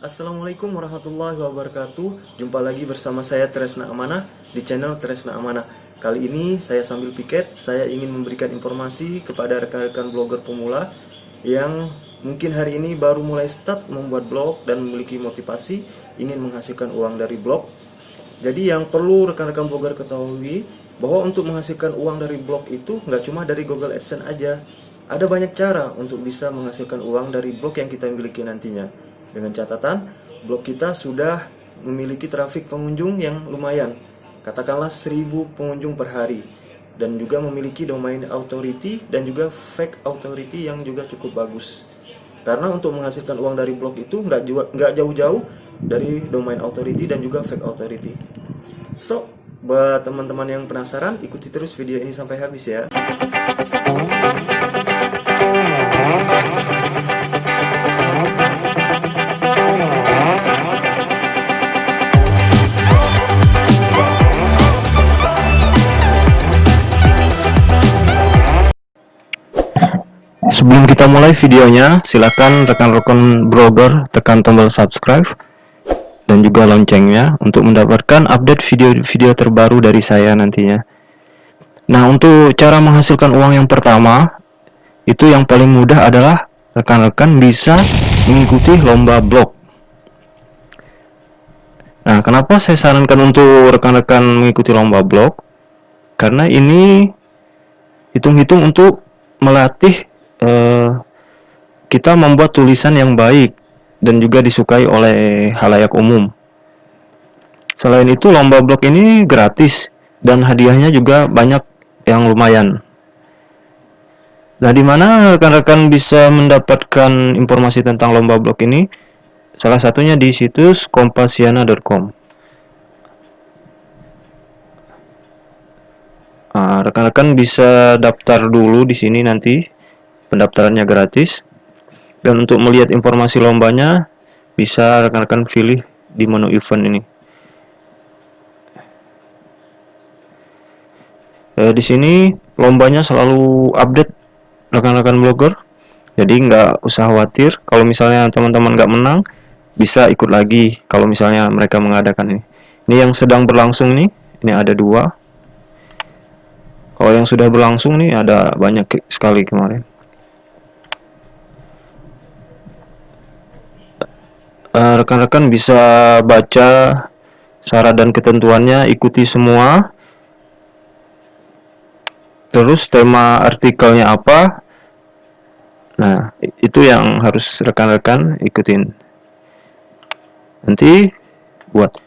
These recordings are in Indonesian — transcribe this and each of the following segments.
Assalamualaikum warahmatullahi wabarakatuh. Jumpa lagi bersama saya Tresna Amanah di channel Tresna Amanah. Kali ini saya sambil piket, saya ingin memberikan informasi kepada rekan-rekan blogger pemula yang mungkin hari ini baru mulai start membuat blog dan memiliki motivasi ingin menghasilkan uang dari blog. Jadi yang perlu rekan-rekan blogger ketahui bahwa untuk menghasilkan uang dari blog itu nggak cuma dari Google AdSense aja. Ada banyak cara untuk bisa menghasilkan uang dari blog yang kita miliki nantinya. Dengan catatan, blog kita sudah memiliki trafik pengunjung yang lumayan, katakanlah 1000 pengunjung per hari, dan juga memiliki domain authority dan juga fake authority yang juga cukup bagus. Karena untuk menghasilkan uang dari blog itu nggak jauh-jauh dari domain authority dan juga fake authority. So, buat teman-teman yang penasaran, ikuti terus video ini sampai habis ya. Sebelum kita mulai videonya, silakan rekan-rekan blogger tekan tombol subscribe dan juga loncengnya untuk mendapatkan update video-video terbaru dari saya nantinya. Nah, untuk cara menghasilkan uang yang pertama, itu yang paling mudah adalah rekan-rekan bisa mengikuti lomba blog. Nah, kenapa saya sarankan untuk rekan-rekan mengikuti lomba blog? Karena ini hitung-hitung untuk melatih kita membuat tulisan yang baik dan juga disukai oleh halayak umum. Selain itu, lomba blog ini gratis dan hadiahnya juga banyak yang lumayan. Nah, di mana rekan-rekan bisa mendapatkan informasi tentang lomba blog ini? Salah satunya di situs kompasiana.com. Nah, rekan-rekan bisa daftar dulu di sini nanti. Pendaftarannya gratis. Dan untuk melihat informasi lombanya, bisa rekan-rekan pilih di menu event ini. Di sini lombanya selalu update rekan-rekan blogger. Jadi nggak usah khawatir kalau misalnya teman-teman nggak menang, bisa ikut lagi kalau misalnya mereka mengadakan ini. Ini yang sedang berlangsung nih, ini ada 2. Kalau yang sudah berlangsung nih ada banyak sekali kemarin. Rekan-rekan bisa baca syarat dan ketentuannya, ikuti semua. Terus tema artikelnya apa? Nah, itu yang harus rekan-rekan ikutin. Nanti buat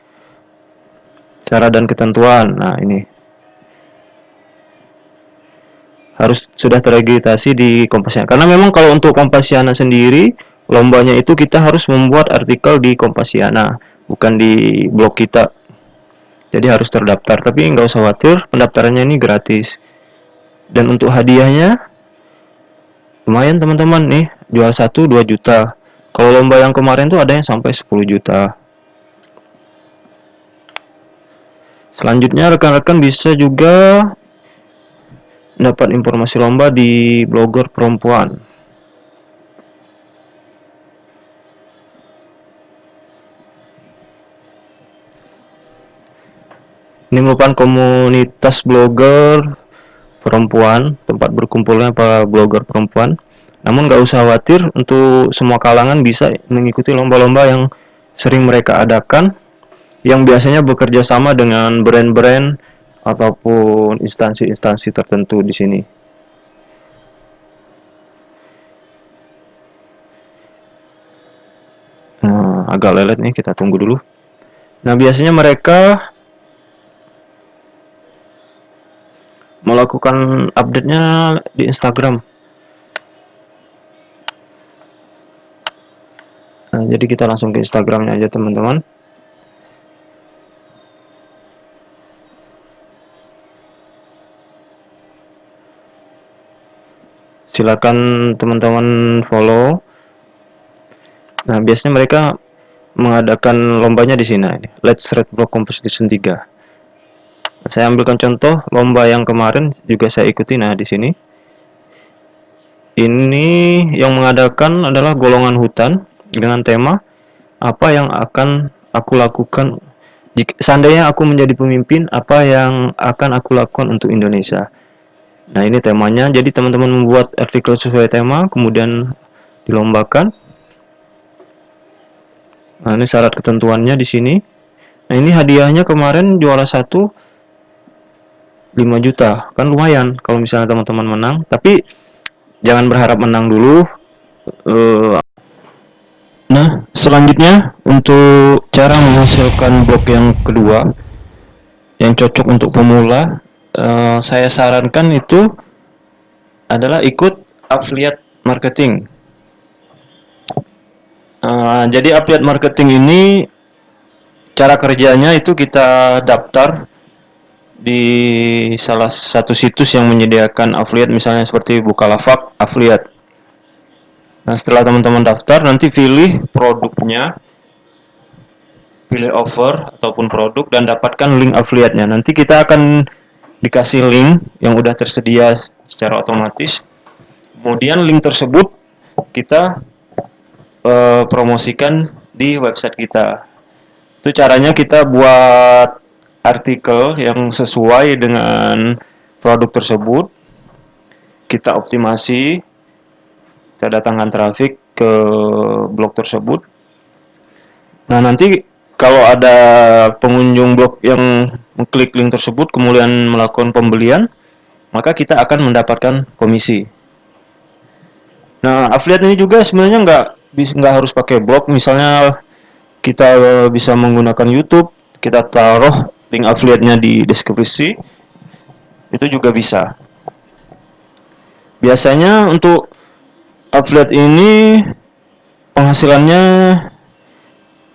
syarat dan ketentuan. Nah, ini harus sudah teregistrasi di Kompasiana. Karena memang kalau untuk Kompasiana sendiri, lombanya itu kita harus membuat artikel di Kompasiana, bukan di blog kita. Jadi harus terdaftar. Tapi nggak usah khawatir, pendaftarannya ini gratis. Dan untuk hadiahnya lumayan teman-teman nih, jual 1 2 juta. Kalau lomba yang kemarin tuh ada yang sampai 10 juta. Selanjutnya rekan-rekan bisa juga dapat informasi lomba di blogger perempuan. Ini merupakan komunitas blogger perempuan, tempat berkumpulnya para blogger perempuan. Namun nggak usah khawatir, untuk semua kalangan bisa mengikuti lomba-lomba yang sering mereka adakan, yang biasanya bekerja sama dengan brand-brand ataupun instansi-instansi tertentu di sini. Nah, agak lelet nih, kita tunggu dulu. Nah, biasanya mereka melakukan update-nya di Instagram. Nah, jadi kita langsung ke Instagramnya aja teman-teman. Silakan teman-teman follow. Nah, biasanya mereka mengadakan lombanya di sini. Let's Read Blog Competition 3. Saya ambilkan contoh lomba yang kemarin juga saya ikuti. Nah, di sini ini yang mengadakan adalah golongan hutan dengan tema apa yang akan aku lakukan jika seandainya aku menjadi pemimpin, apa yang akan aku lakukan untuk Indonesia. Nah, ini temanya. Jadi teman-teman membuat artikel sesuai tema, kemudian dilombakan. Nah, ini syarat ketentuannya di sini. Nah, ini hadiahnya kemarin juara 1 5 juta. Kan lumayan kalau misalnya teman-teman menang, tapi jangan berharap menang dulu. Nah, selanjutnya untuk cara menghasilkan blog yang kedua yang cocok untuk pemula, saya sarankan itu adalah ikut affiliate marketing. Jadi affiliate marketing ini cara kerjanya itu kita daftar di salah satu situs yang menyediakan affiliate, misalnya seperti Bukalapak affiliate. Nah, setelah teman-teman daftar, nanti pilih produknya, pilih offer ataupun produk, dan dapatkan link affiliate-nya. Nanti kita akan dikasih link yang udah tersedia secara otomatis. Kemudian link tersebut kita promosikan di website kita. Itu caranya kita buat artikel yang sesuai dengan produk tersebut, kita optimasi, kita datangkan traffic ke blog tersebut. Nah, nanti kalau ada pengunjung blog yang mengklik link tersebut kemudian melakukan pembelian, maka kita akan mendapatkan komisi. Nah, affiliate ini juga sebenarnya nggak harus pakai blog. Misalnya kita bisa menggunakan YouTube, kita taruh link affiliate-nya di deskripsi, itu juga bisa. Biasanya untuk affiliate ini penghasilannya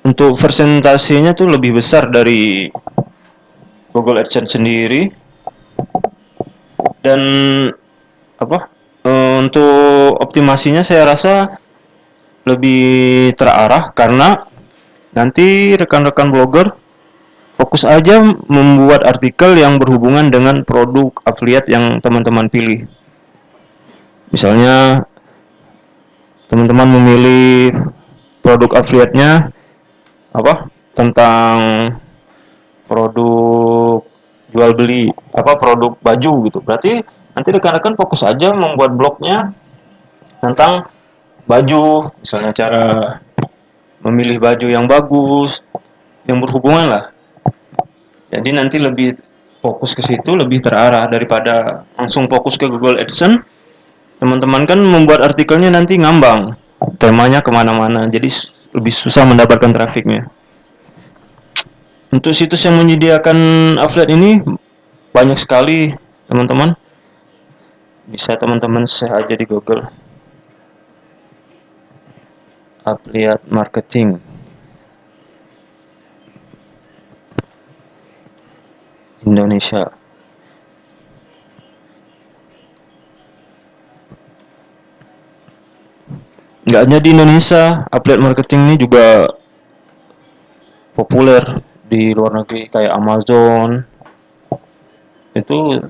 untuk persentasenya tuh lebih besar dari Google AdSense sendiri. Dan apa? Untuk optimasinya saya rasa lebih terarah karena nanti rekan-rekan blogger fokus aja membuat artikel yang berhubungan dengan produk affiliate yang teman-teman pilih. Misalnya teman-teman memilih produk affiliate-nya apa? Tentang produk jual beli, produk baju gitu. Berarti nanti rekan-rekan fokus aja membuat blognya tentang baju, misalnya cara memilih baju yang bagus, yang berhubungan lah. Jadi nanti lebih fokus ke situ, lebih terarah daripada langsung fokus ke Google AdSense. Teman-teman kan membuat artikelnya nanti ngambang, temanya kemana-mana, jadi lebih susah mendapatkan trafiknya. Untuk situs yang menyediakan affiliate ini banyak sekali, teman-teman. Bisa teman-teman search aja di Google. Affiliate marketing Indonesia. Nggak hanya di Indonesia, affiliate marketing ini juga populer di luar negeri kayak Amazon. Itu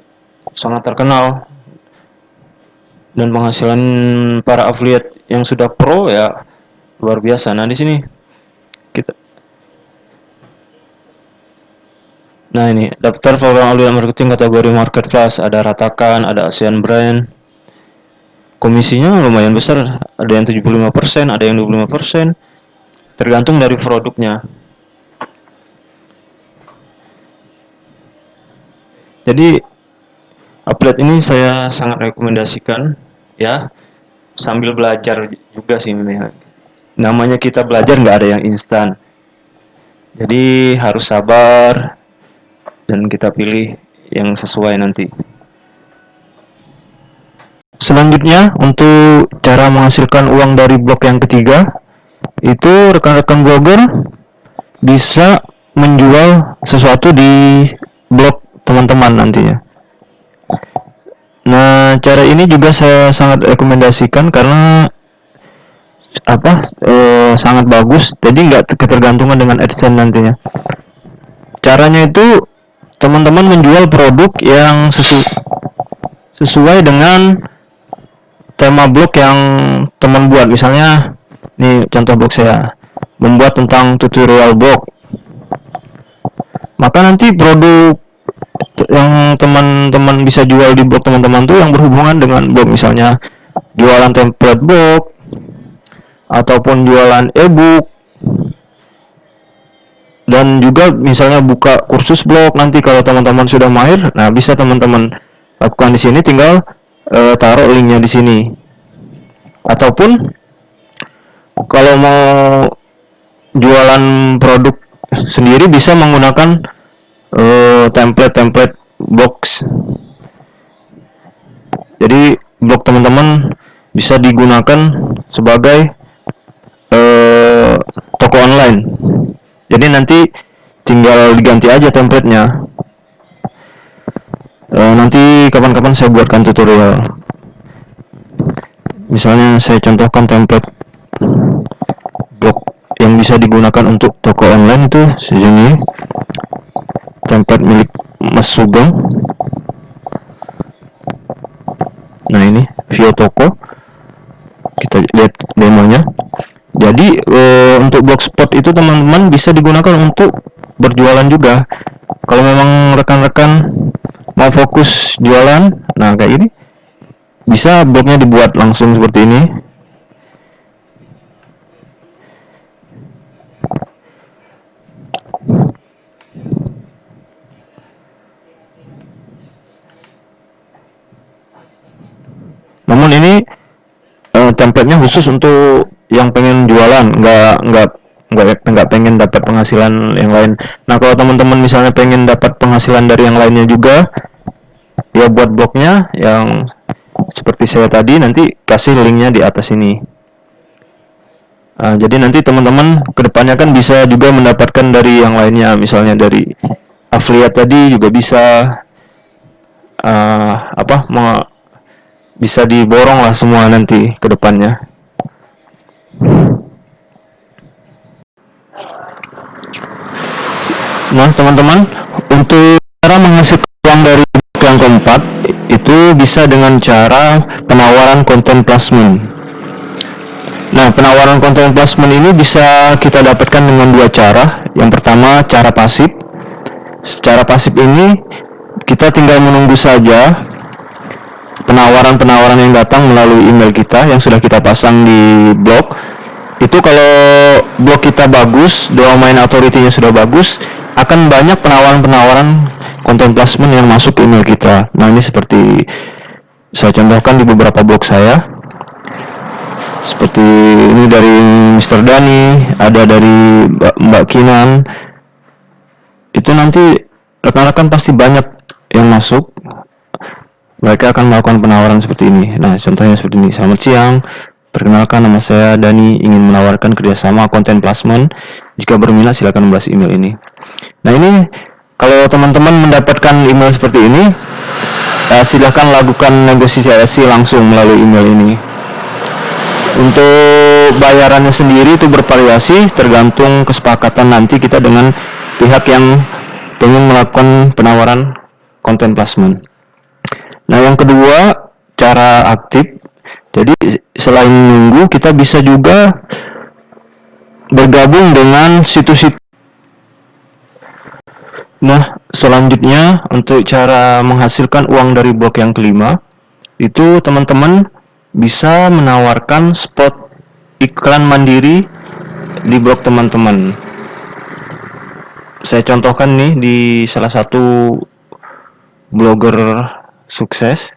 sangat terkenal. Dan penghasilan para affiliate yang sudah pro ya luar biasa. Nah, di sini kita Nah, ini daftar program affiliate marketing kategori marketplace, ada Ratakan, ada Asian Brand. Komisinya lumayan besar, ada yang 75%, ada yang 25%, tergantung dari produknya. Jadi affiliate ini saya sangat rekomendasikan ya, sambil belajar juga sih. Namanya kita belajar nggak ada yang instan. Jadi harus sabar dan kita pilih yang sesuai nanti. Selanjutnya untuk cara menghasilkan uang dari blog yang ketiga, itu rekan-rekan blogger bisa menjual sesuatu di blog teman-teman nantinya. Nah, cara ini juga saya sangat rekomendasikan karena sangat bagus, jadi nggak ketergantungan dengan AdSense nantinya. Caranya itu teman-teman menjual produk yang sesuai dengan tema blog yang teman buat. Misalnya, nih contoh blog saya, membuat tentang tutorial blog. Maka nanti produk yang teman-teman bisa jual di blog teman-teman tuh yang berhubungan dengan blog, misalnya jualan template blog ataupun jualan ebook, dan juga misalnya buka kursus blog. Nanti kalau teman-teman sudah mahir, nah bisa teman-teman lakukan di sini, tinggal taruh linknya di sini. Ataupun kalau mau jualan produk sendiri bisa menggunakan template-template box. Jadi blog teman-teman bisa digunakan sebagai toko online. Jadi nanti tinggal diganti aja templatenya. Nanti kapan-kapan saya buatkan tutorial. Misalnya saya contohkan template blog yang bisa digunakan untuk toko online itu segini. Template milik Mas Sugeng. Nah ini view toko, kita lihat demonya. Jadi untuk blogspot itu teman-teman bisa digunakan untuk berjualan juga. Kalau memang rekan-rekan mau fokus jualan, nah kayak ini bisa blognya dibuat langsung seperti ini. Namun ini templatenya khusus untuk yang pengen jualan, nggak pengen dapat penghasilan yang lain. Nah kalau teman-teman misalnya pengen dapat penghasilan dari yang lainnya juga, ya buat blognya yang seperti saya tadi, nanti kasih linknya di atas ini. Jadi nanti teman-teman kedepannya kan bisa juga mendapatkan dari yang lainnya, misalnya dari affiliate tadi juga bisa bisa diborong lah semua nanti ke depannya. Nah teman-teman, untuk cara menghasilkan uang dari yang keempat itu bisa dengan cara penawaran konten placement. Nah penawaran konten placement ini bisa kita dapatkan dengan dua cara. Yang pertama cara pasif. Secara pasif ini kita tinggal menunggu saja penawaran-penawaran yang datang melalui email kita yang sudah kita pasang di blog. Itu kalau blog kita bagus, domain authority-nya sudah bagus, akan banyak penawaran-penawaran konten placement yang masuk ke email kita. Nah ini seperti saya contohkan di beberapa blog saya. Seperti ini dari Mr. Dani, ada dari Mbak Kinan. Itu nanti rekan-rekan pasti banyak yang masuk. Mereka akan melakukan penawaran seperti ini. Nah, contohnya seperti ini. Selamat siang. Perkenalkan, nama saya Dani, ingin menawarkan kerjasama konten placement. Jika berminat, silakan membalas email ini. Nah, ini kalau teman-teman mendapatkan email seperti ini, silakan lakukan negosiasi langsung melalui email ini. Untuk bayarannya sendiri itu bervariasi, tergantung kesepakatan nanti kita dengan pihak yang ingin melakukan penawaran konten placement. Nah, yang kedua, cara aktif. Jadi, selain menunggu, kita bisa juga bergabung dengan situs-situs. Nah, selanjutnya untuk cara menghasilkan uang dari blog yang kelima, itu teman-teman bisa menawarkan spot iklan mandiri di blog teman-teman. Saya contohkan nih di salah satu blogger sukses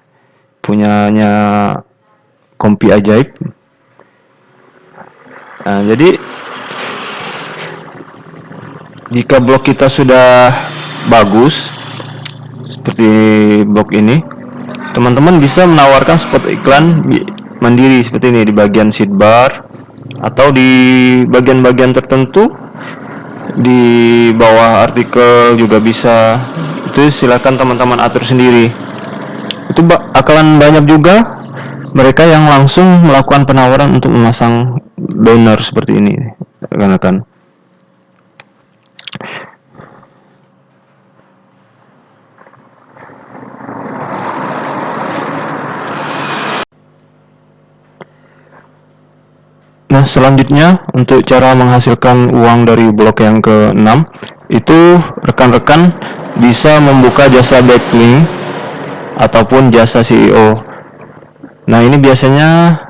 punyanya Kompi Ajaib. Nah, jadi jika blog kita sudah bagus seperti blog ini, teman-teman bisa menawarkan spot iklan mandiri seperti ini di bagian sidebar atau di bagian-bagian tertentu di bawah artikel juga bisa. Itu silakan teman-teman atur sendiri. Itu bakalan banyak juga mereka yang langsung melakukan penawaran untuk memasang banner seperti ini, rekan-rekan. Nah, selanjutnya untuk cara menghasilkan uang dari blok yang ke-6 itu rekan-rekan bisa membuka jasa backlink ataupun jasa CEO. Nah, ini biasanya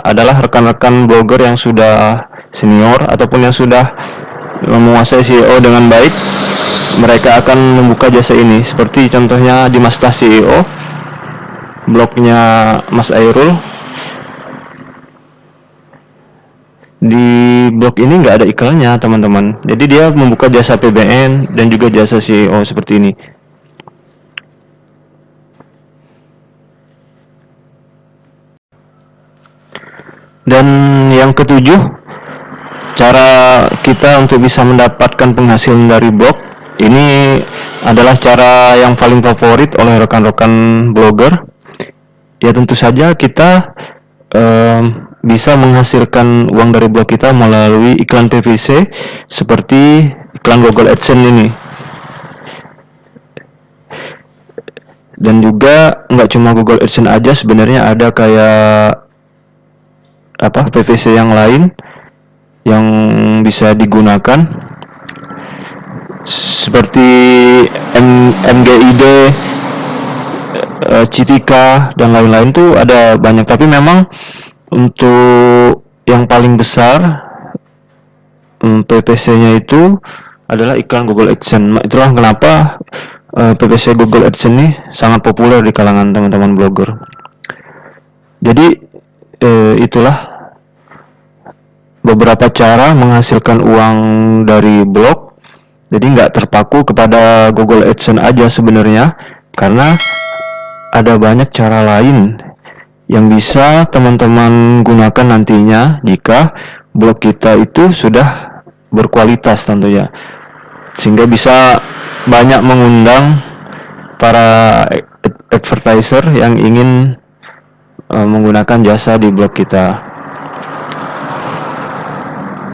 adalah rekan-rekan blogger yang sudah senior ataupun yang sudah menguasai SEO dengan baik. Mereka akan membuka jasa ini, seperti contohnya di Mastah SEO, blognya Mas Airul. Di blog ini nggak ada iklannya, teman-teman. Jadi dia membuka jasa PBN dan juga jasa SEO seperti ini. Dan yang ketujuh, cara kita untuk bisa mendapatkan penghasilan dari blog ini adalah cara yang paling favorit oleh rekan-rekan blogger. Ya, tentu saja kita bisa menghasilkan uang dari blog kita melalui iklan PPC seperti iklan Google AdSense ini. Dan juga nggak cuma Google AdSense aja, sebenarnya ada kayak PPC yang lain yang bisa digunakan seperti MGID, Citika dan lain-lain tuh ada banyak, tapi memang untuk yang paling besar PPC-nya itu adalah iklan Google AdSense. Itulah kenapa PPC Google AdSense ini sangat populer di kalangan teman-teman blogger. Jadi itulah beberapa cara menghasilkan uang dari blog. Jadi nggak terpaku kepada Google AdSense aja sebenarnya, karena ada banyak cara lain yang bisa teman-teman gunakan nantinya jika blog kita itu sudah berkualitas tentunya, sehingga bisa banyak mengundang para advertiser yang ingin menggunakan jasa di blog kita.